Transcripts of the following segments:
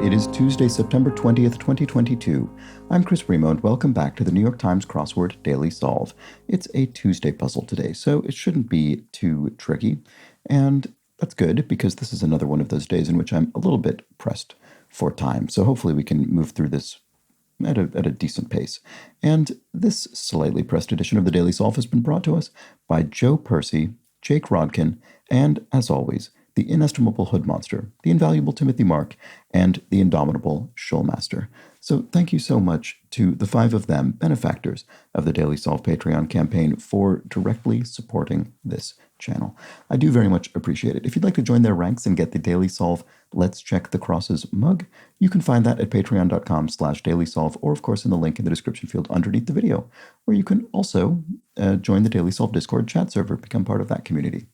It is Tuesday, September 20th, 2022. I'm Chris Bremo, and welcome back to the New York Times Crossword Daily Solve. It's a Tuesday puzzle today, so it shouldn't be too tricky. And that's good, because this is another one of those days in which I'm a little bit pressed for time. So hopefully we can move through this at a decent pace. And this slightly pressed edition of the Daily Solve has been brought to us by Joe Percy, Jake Rodkin, and, as always, the inestimable Hood Monster, the invaluable Timothy Mark, and the indomitable Shoalmaster. So thank you so much to the five of them, benefactors of the Daily Solve Patreon campaign, for directly supporting this channel. I do very much appreciate it. If you'd like to join their ranks and get the Daily Solve Let's Check the Crosses mug, you can find that at patreon.com/dailysolve, or of course in the link in the description field underneath the video, where you can also join the Daily Solve Discord chat server, become part of that community.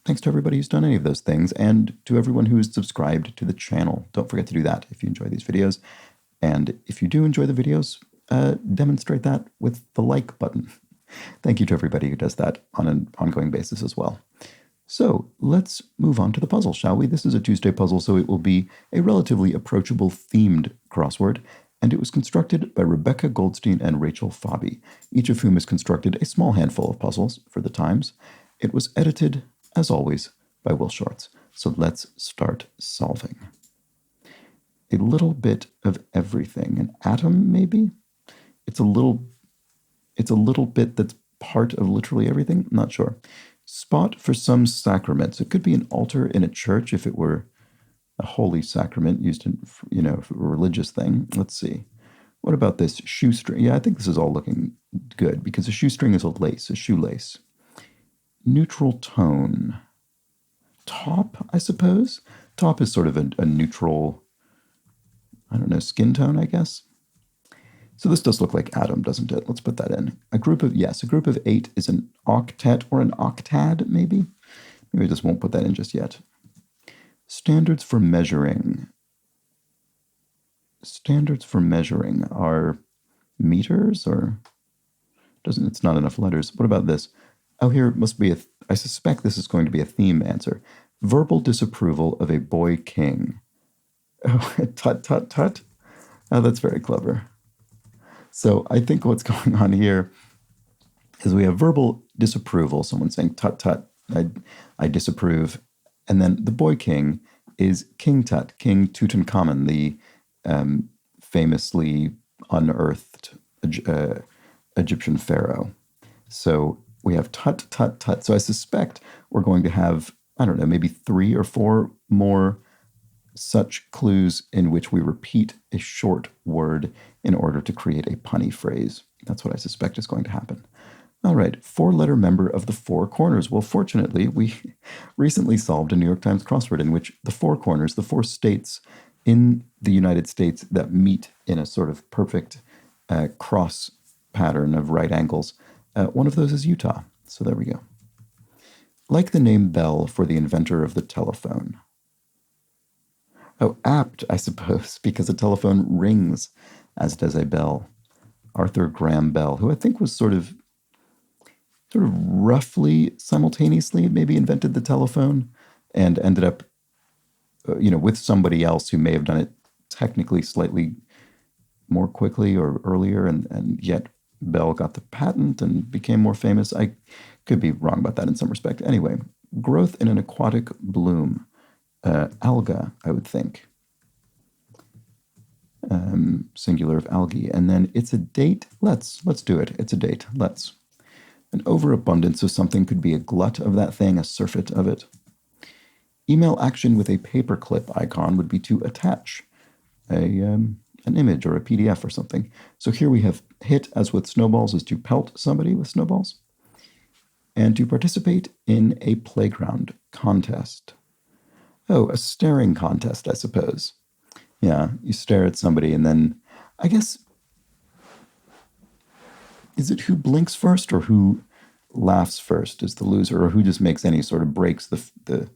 Thanks to everybody who's done any of those things, and to everyone who is subscribed to the channel. Don't forget to do that if you enjoy these videos. And if you do enjoy the videos, demonstrate that with the like button. Thank you to everybody who does that on an ongoing basis as well. So let's move on to the puzzle, shall we? This is a Tuesday puzzle, so it will be a relatively approachable themed crossword, and it was constructed by Rebecca Goldstein and Rachel Fabi, each of whom has constructed a small handful of puzzles for the Times. It was edited, as always, by Will Shorts. So let's start solving. A little bit of everything. An atom, maybe? It's a little bit that's part of literally everything? I'm not sure. Spot for some sacraments. It could be an altar in a church if it were a holy sacrament used in, a religious thing. Let's see. What about this shoestring? Yeah, I think this is all looking good, because a shoestring is a shoelace. Neutral tone. Top, I suppose? Top is sort of a neutral, skin tone, I guess. So this does look like atom, doesn't it? Let's put that in. A group of 8 is an octet or an octad, maybe? Maybe I just won't put that in just yet. Standards for measuring. Standards for measuring are meters, or it's not enough letters. What about this? Oh, here it must be I suspect this is going to be a theme answer. Verbal disapproval of a boy king. Oh, tut, tut, tut. Oh, that's very clever. So I think what's going on here is we have verbal disapproval, someone saying, tut, tut, I disapprove. And then the boy king is King Tut, King Tutankhamun, the famously unearthed Egyptian pharaoh. So we have tut, tut, tut. So I suspect we're going to have, maybe 3 or 4 more such clues in which we repeat a short word in order to create a punny phrase. That's what I suspect is going to happen. All right, 4-letter member of the Four Corners. Well, fortunately, we recently solved a New York Times crossword in which the 4 corners, the 4 states in the United States that meet in a sort of perfect cross pattern of right angles, one of those is Utah. So there we go. Like the name Bell for the inventor of the telephone. Oh, apt, I suppose, because a telephone rings, as does a bell. Arthur Graham Bell, who I think was sort of roughly simultaneously maybe invented the telephone, and ended up, with somebody else who may have done it technically slightly more quickly or earlier, and yet Bell got the patent and became more famous. I could be wrong about that in some respect. Anyway, growth in an aquatic bloom. Alga, I would think. Singular of algae. And then it's a date. Let's do it. It's a date. Let's. An overabundance of something could be a glut of that thing, a surfeit of it. Email action with a paperclip icon would be to attach an image or a PDF or something. So here we have hit, as with snowballs, is to pelt somebody with snowballs. And to participate in a playground contest. Oh, a staring contest, I suppose. Yeah, you stare at somebody and then, I guess, is it who blinks first or who laughs first is the loser, or who just makes any sort of breaks the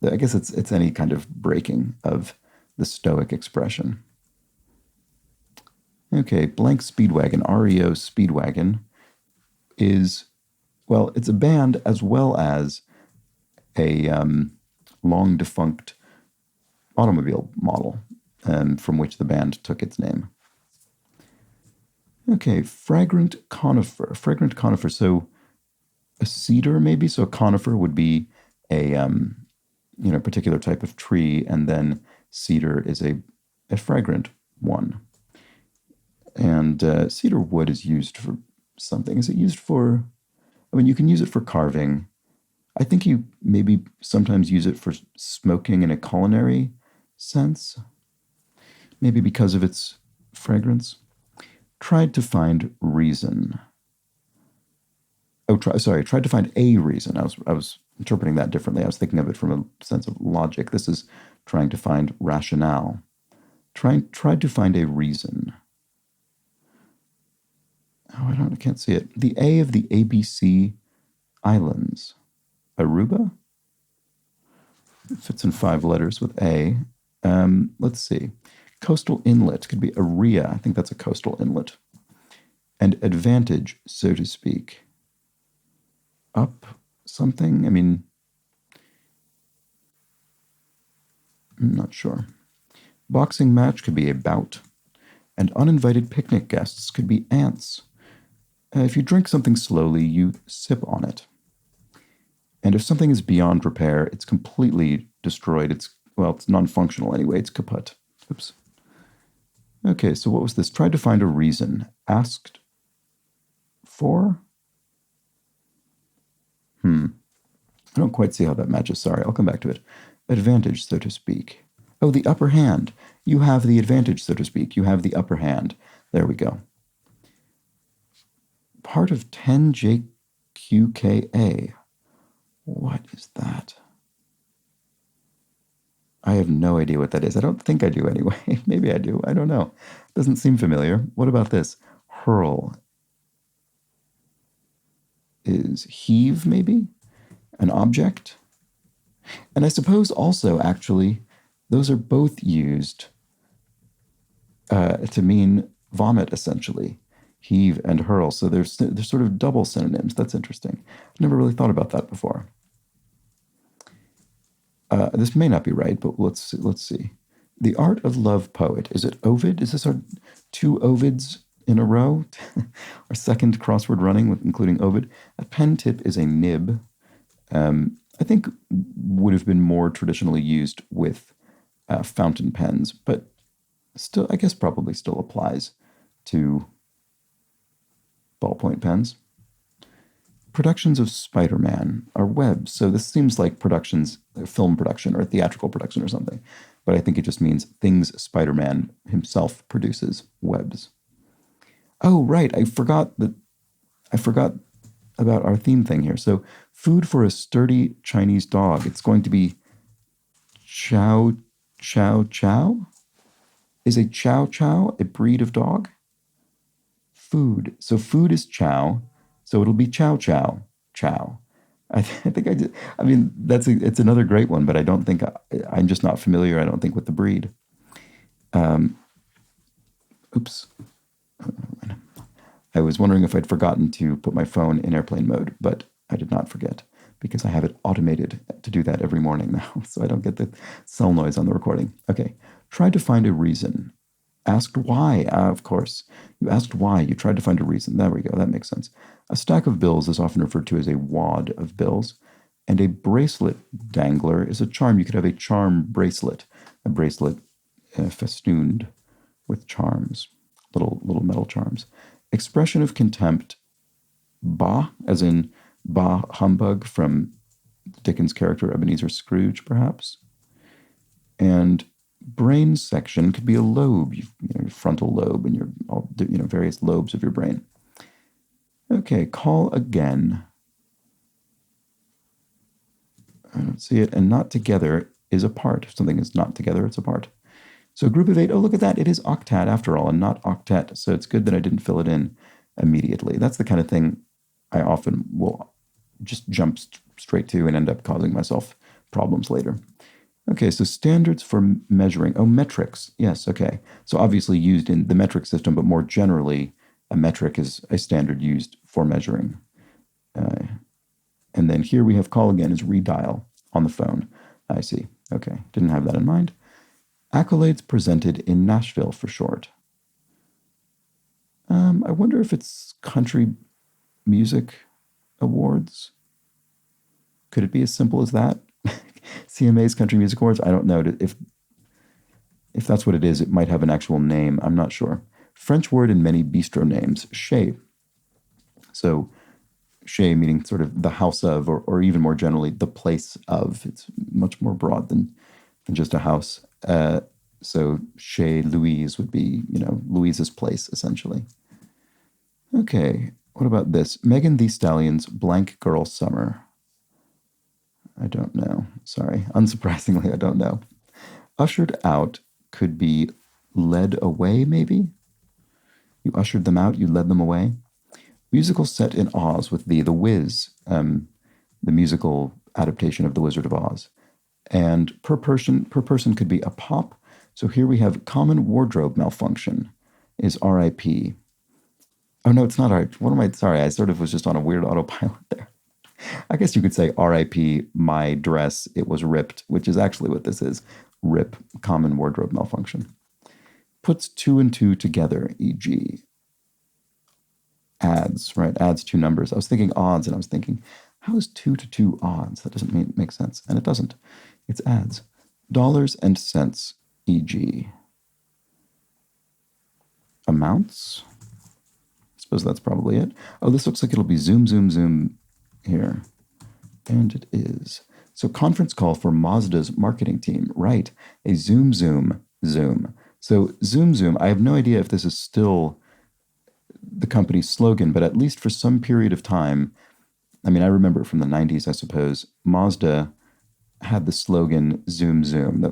I guess it's any kind of breaking of the stoic expression. Okay, blank Speedwagon, REO Speedwagon is, well, it's a band as well as a long defunct automobile model. from which the band took its name. Okay, fragrant conifer. Fragrant conifer. So a cedar, maybe. So a conifer would be a particular type of tree, and then cedar is a fragrant one. And cedar wood is used for something. Is it used for? I mean, you can use it for carving. I think you maybe sometimes use it for smoking in a culinary sense, maybe because of its fragrance. Tried to find reason. Tried to find a reason. I was interpreting that differently. I was thinking of it from a sense of logic. This is trying to find rationale. Tried to find a reason. Oh, I can't see it. The A of the ABC Islands. Aruba? It fits in 5 letters with A. Let's see. Coastal inlet could be area. I think that's a coastal inlet. And advantage, so to speak. Up something? I mean, I'm not sure. Boxing match could be a bout. And uninvited picnic guests could be ants. If you drink something slowly, you sip on it. And if something is beyond repair, it's completely destroyed. It's non-functional anyway. It's kaput. Oops. Okay, so what was this? Tried to find a reason. Asked for? I don't quite see how that matches. Sorry, I'll come back to it. Advantage, so to speak. Oh, the upper hand. You have the advantage, so to speak. You have the upper hand. There we go. Part of 10JQKA. What is that? I have no idea what that is. I don't think I do anyway. Maybe I do. I don't know. Doesn't seem familiar. What about this? Hurl. Is heave, maybe? An object? And I suppose also, actually, those are both used to mean vomit, essentially. Heave and hurl. So they're sort of double synonyms. That's interesting. I've never really thought about that before. This may not be right, but let's see. The Art of Love poet. Is it Ovid? Is this our 2 Ovids in a row? Our second crossword running, including Ovid. A pen tip is a nib. I think would have been more traditionally used with fountain pens, but still, I guess probably still applies to ballpoint pens. Productions of Spider-Man are webs, so this seems like productions, film production or theatrical production or something, but I think it just means things Spider-Man himself produces, webs. Oh, right, I forgot about our theme thing here. So, food for a sturdy Chinese dog. It's going to be chow chow chow? Is a chow chow a breed of dog? Food. So food is chow. So it'll be chow chow chow. I think I did. I mean, it's another great one, but I don't think I'm just not familiar. I don't think with the breed. Oops. I was wondering if I'd forgotten to put my phone in airplane mode, but I did not forget because I have it automated to do that every morning now, so I don't get the cell noise on the recording. Okay. Tried to find a reason. Asked why, of course. You asked why. You tried to find a reason. There we go. That makes sense. A stack of bills is often referred to as a wad of bills. And a bracelet dangler is a charm. You could have a charm bracelet. A bracelet festooned with charms. Little metal charms. Expression of contempt. Bah, as in bah humbug from Dickens' character Ebenezer Scrooge, perhaps. And brain section could be a lobe, your frontal lobe, and your various lobes of your brain. Okay, call again. I don't see it. And not together is apart. If something is not together, it's apart. So a group of 8. Oh, look at that. It is octat after all, and not octet. So it's good that I didn't fill it in immediately. That's the kind of thing I often will just jump straight to and end up causing myself problems later. Okay, so standards for measuring. Oh, metrics. Yes, okay. So obviously used in the metric system, but more generally, a metric is a standard used for measuring. And then here we have call again is redial on the phone. I see. Okay, didn't have that in mind. Accolades presented in Nashville for short. I wonder if it's Country Music Awards. Could it be as simple as that? CMA's Country Music Awards? I don't know. If that's what it is, it might have an actual name. I'm not sure. French word in many bistro names, chez. So chez meaning sort of the house of, or even more generally, the place of. It's much more broad than just a house. So chez Louise would be, Louise's place, essentially. Okay, what about this? Megan Thee Stallion's Blank Girl Summer. I don't know. Sorry. Unsurprisingly, I don't know. Ushered out could be led away, maybe? You ushered them out, you led them away. Musical set in Oz with The Wiz, the musical adaptation of The Wizard of Oz. And per person could be a pop. So here we have common wardrobe malfunction is RIP. Oh, no, it's not RIP. What am I? Sorry, I sort of was just on a weird autopilot there. I guess you could say RIP, my dress, it was ripped, which is actually what this is. RIP, common wardrobe malfunction. Puts two and two together, e.g. adds, right? Adds two numbers. I was thinking odds, and I was thinking, how is 2 to 2 odds? That doesn't make sense. And it doesn't. It's adds. Dollars and cents, e.g. amounts. I suppose that's probably it. Oh, this looks like it'll be zoom, zoom, zoom here. And it is. So conference call for Mazda's marketing team. Right. A zoom, zoom, zoom. So zoom, zoom. I have no idea if this is still the company's slogan, but at least for some period of time, I mean, I remember it from the 90s, I suppose, Mazda had the slogan zoom, zoom, the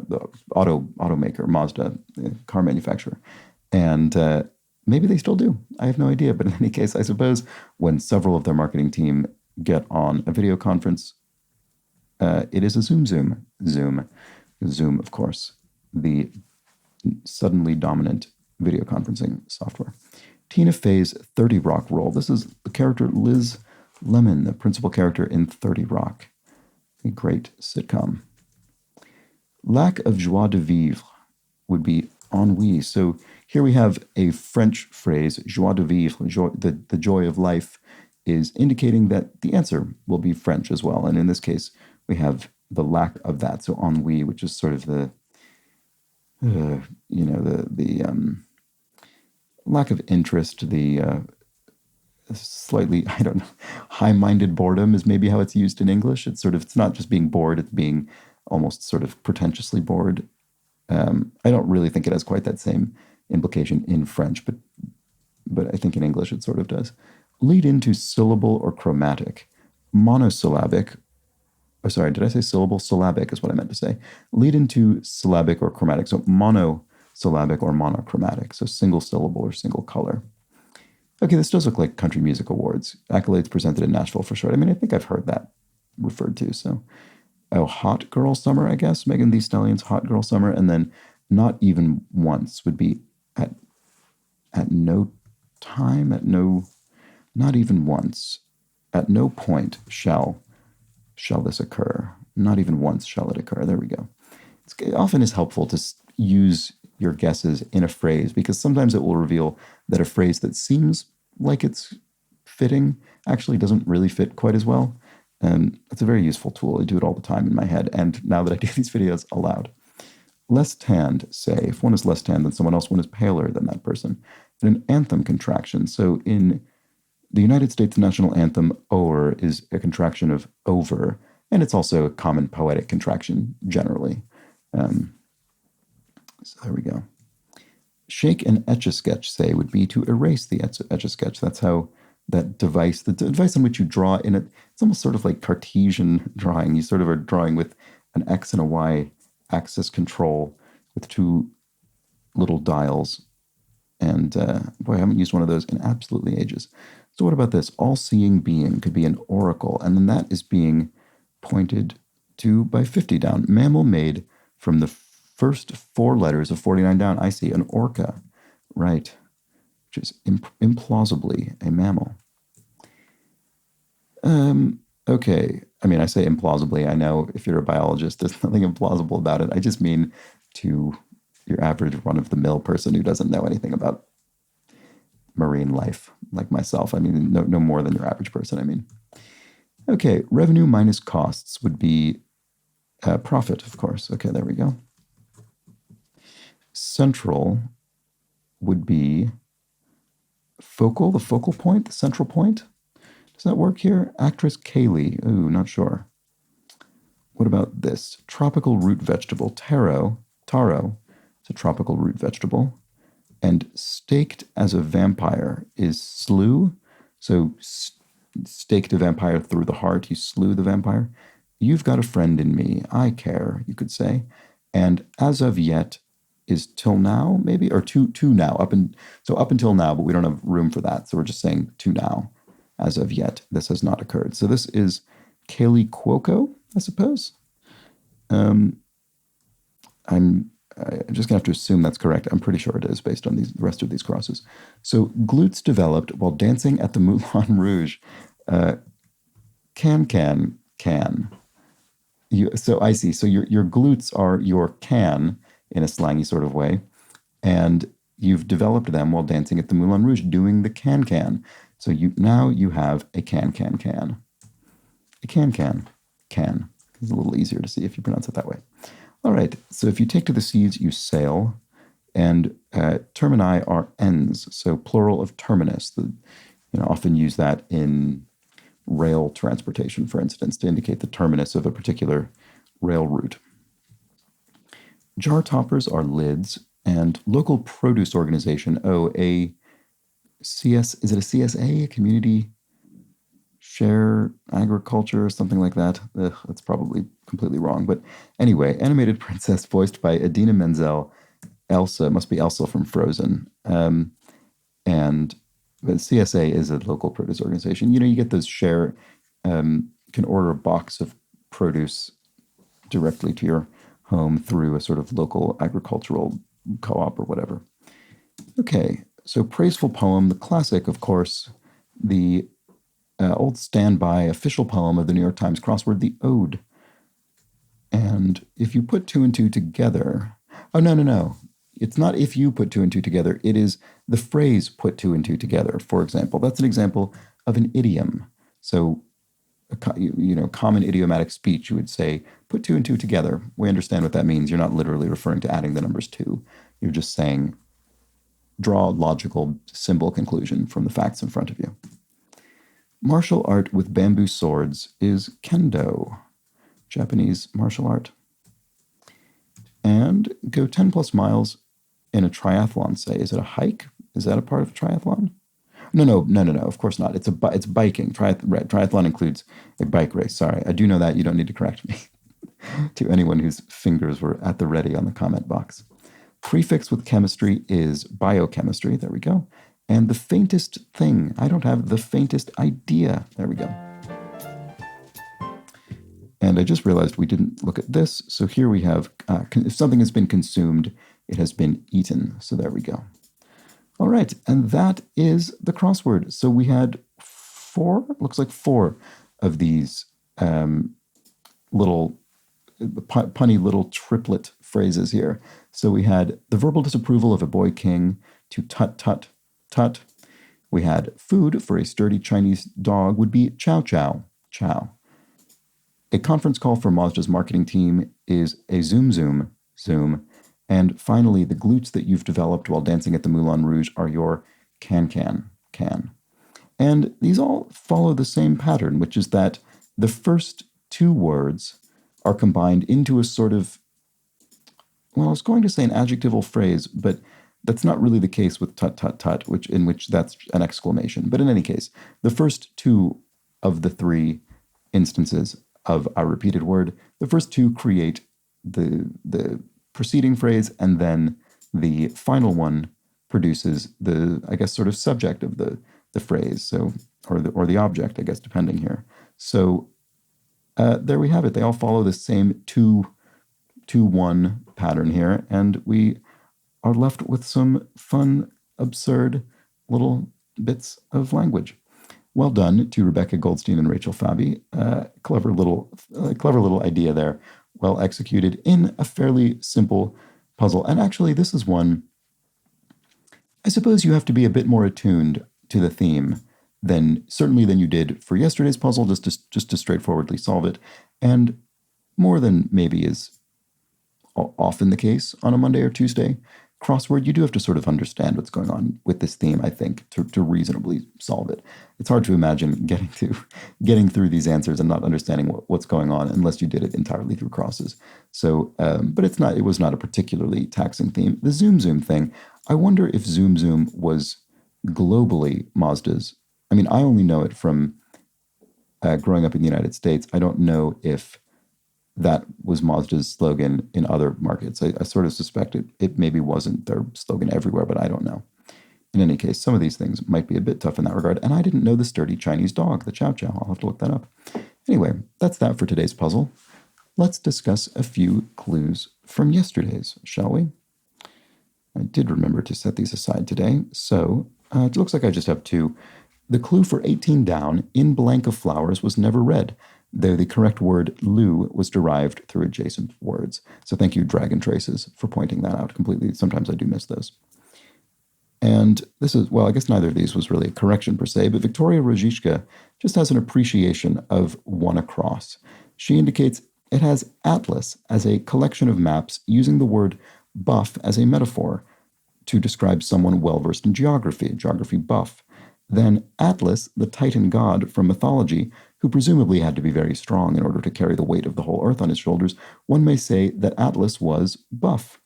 automaker, Mazda, the car manufacturer. And maybe they still do. I have no idea. But in any case, I suppose when several of their marketing team get on a video conference, it is a zoom, zoom, zoom. Zoom, of course, the suddenly dominant video conferencing software. Tina Fey's 30 Rock role. This is the character Liz Lemon, the principal character in 30 Rock, a great sitcom. Lack of joie de vivre would be ennui. So here we have a French phrase, joie de vivre, the joy of life, is indicating that the answer will be French as well. And in this case, we have the lack of that. So ennui, which is sort of the lack of interest, the slightly, I don't know, high-minded boredom is maybe how it's used in English. It's not just being bored, it's being almost sort of pretentiously bored. I don't really think it has quite that same implication in French, but I think in English it sort of does. Lead into syllable or chromatic. Monosyllabic. Oh, sorry, did I say syllable? Syllabic is what I meant to say. Lead into syllabic or chromatic. So monosyllabic or monochromatic. So single syllable or single color. Okay, this does look like Country Music Awards. Accolades presented in Nashville for short. I mean, I think I've heard that referred to. So, Hot Girl Summer, I guess. Megan Thee Stallion's Hot Girl Summer. And then not even once would be at no time, not even once. At no point shall this occur. Not even once shall it occur. There we go. It often is helpful to use your guesses in a phrase because sometimes it will reveal that a phrase that seems like it's fitting actually doesn't really fit quite as well. And it's a very useful tool. I do it all the time in my head. And now that I do these videos aloud. Less tanned, say, if one is less tanned than someone else, one is paler than that person. And an anthem contraction. So in the United States national anthem, o'er, is a contraction of over, and it's also a common poetic contraction generally. So there we go. Shake an Etch-a-Sketch, say, would be to erase the Etch-a-Sketch. That's how that device, the device on which you draw in it, it's almost sort of like Cartesian drawing. You sort of are drawing with an X and a Y axis control with two little dials. And boy, I haven't used one of those in absolutely ages. So what about this? All-seeing being could be an oracle, and then that is being pointed to by 50 down. Mammal made from the first 4 letters of 49 down. I see an orca, right, which is implausibly a mammal. Okay, I mean, I say implausibly. I know if you're a biologist, there's nothing implausible about it. I just mean to your average run-of-the-mill person who doesn't know anything about marine life, like myself. I mean, no more than your average person, I mean. Okay, revenue minus costs would be profit, of course. Okay, there we go. Central would be focal, the focal point, the central point. Does that work here? Actress Kaylee. Ooh, not sure. What about this? Tropical root vegetable. Taro. It's a tropical root vegetable. And staked as a vampire is slew. So staked a vampire through the heart. You slew the vampire. You've got a friend in me. I care, you could say. And as of yet is till now, maybe? Or to now. So up until now, but we don't have room for that. So we're just saying to now. As of yet, this has not occurred. So this is Kaylee Cuoco, I suppose. I'm just going to have to assume that's correct. I'm pretty sure it is based on the rest of these crosses. So glutes developed while dancing at the Moulin Rouge. Can. So I see. So your glutes are your can in a slangy sort of way. And you've developed them while dancing at the Moulin Rouge, doing the can. So now you have a can. A can. It's a little easier to see if you pronounce it that way. All right, so if you take to the seas, you sail, and termini are ends, so plural of terminus. Often use that in rail transportation, for instance, to indicate the terminus of a particular rail route. Jar toppers are lids, and local produce organization, is it a CSA, a community share agriculture or something like that? That's probably completely wrong. But anyway, animated princess voiced by Idina Menzel. Elsa, must be Elsa from Frozen. And the CSA is a local produce organization. You get those share, can order a box of produce directly to your home through a sort of local agricultural co-op or whatever. Okay, so praiseful poem, the classic, of course, the old standby official poem of the New York Times crossword, the Ode. And if you put two and two together, no. It's not if you put two and two together, it is the phrase put two and two together, for example. That's an example of an idiom. So, common idiomatic speech, you would say, put two and two together. We understand what that means. You're not literally referring to adding the numbers two. You're just saying, draw a logical symbol conclusion from the facts in front of you. Martial art with bamboo swords is kendo, Japanese martial art. And go 10 plus miles in a triathlon, say. Is it a hike? Is that a part of a triathlon? No, of course not. It's biking. Triathlon includes a bike race. Sorry, I do know that. You don't need to correct me. To anyone whose fingers were at the ready on the comment box. Prefix with chemistry is biochemistry. There we go. And the faintest thing. I don't have the faintest idea. There we go. And I just realized we didn't look at this. So here we have, if something has been consumed, it has been eaten. So there we go. All right. And that is the crossword. So we had looks like four of these little punny little triplet phrases here. So we had the verbal disapproval of a boy king to tut, tut, tut. We had food for a sturdy Chinese dog would be chow, chow, chow. A conference call for Mazda's marketing team is a zoom, zoom, zoom. And finally, the glutes that you've developed while dancing at the Moulin Rouge are your can. And these all follow the same pattern, which is that the first two words are combined into a sort of, well, I was going to say an adjectival phrase, but that's not really the case with tut, tut, tut, in which that's an exclamation. But in any case, the first two of the three instances of a repeated word, the first two create the preceding phrase, and then the final one produces the, I guess, sort of subject of the phrase, so or the object, I guess, depending here. So there we have it. They all follow the same 2-1 pattern here, and we are left with some fun, absurd little bits of language. Well done to Rebecca Goldstein and Rachel Fabi. Clever little idea there. Well executed in a fairly simple puzzle. And actually, this is one, I suppose you have to be a bit more attuned to the theme certainly than you did for yesterday's puzzle, just to straightforwardly solve it. And more than maybe is often the case on a Monday or Tuesday crossword, you do have to sort of understand what's going on with this theme, I think, to reasonably solve it. It's hard to imagine getting through these answers and not understanding what's going on unless you did it entirely through crosses. So, but it was not a particularly taxing theme. The Zoom Zoom thing, I wonder if Zoom Zoom was globally Mazda's. I mean, I only know it from growing up in the United States. I don't know if that was Mazda's slogan in other markets. I sort of suspect it maybe wasn't their slogan everywhere, but I don't know. In any case, some of these things might be a bit tough in that regard. And I didn't know the sturdy Chinese dog, the Chow Chow. I'll have to look that up. Anyway, that's that for today's puzzle. Let's discuss a few clues from yesterday's, shall we? I did remember to set these aside today, so it looks like I just have two. The clue for 18 down, in blank of flowers, was never read, though the correct word Lou was derived through adjacent words. So thank you, Dragon Traces, for pointing that out completely. Sometimes I do miss those. And this is, well, I guess neither of these was really a correction per se, but Victoria Rojishka just has an appreciation of one across. She indicates it has atlas as a collection of maps using the word buff as a metaphor to describe someone well-versed in geography buff. Then Atlas, the Titan god from mythology, who presumably had to be very strong in order to carry the weight of the whole earth on his shoulders, one may say that Atlas was buff.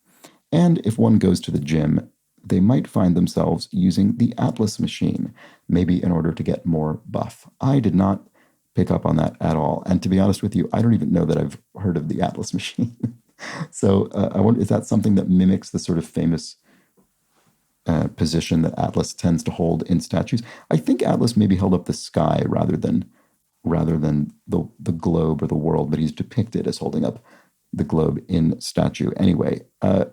And if one goes to the gym, they might find themselves using the Atlas machine, maybe in order to get more buff. I did not pick up on that at all. And to be honest with you, I don't even know that I've heard of the Atlas machine. So I wonder, is that something that mimics the sort of famous position that Atlas tends to hold in statues? I think Atlas maybe held up the sky rather than the globe or the world, but he's depicted as holding up the globe in statue. Anyway,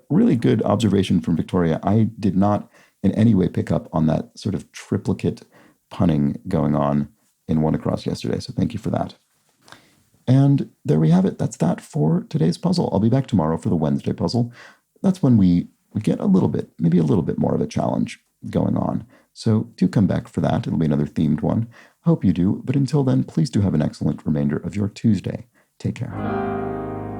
really good observation from Victoria. I did not in any way pick up on that sort of triplicate punning going on in One Across yesterday, so thank you for that. And there we have it. That's that for today's puzzle. I'll be back tomorrow for the Wednesday puzzle. That's when we get maybe a little bit more of a challenge going on. So do come back for that. It'll be another themed one. Hope you do. But until then, please do have an excellent remainder of your Tuesday. Take care.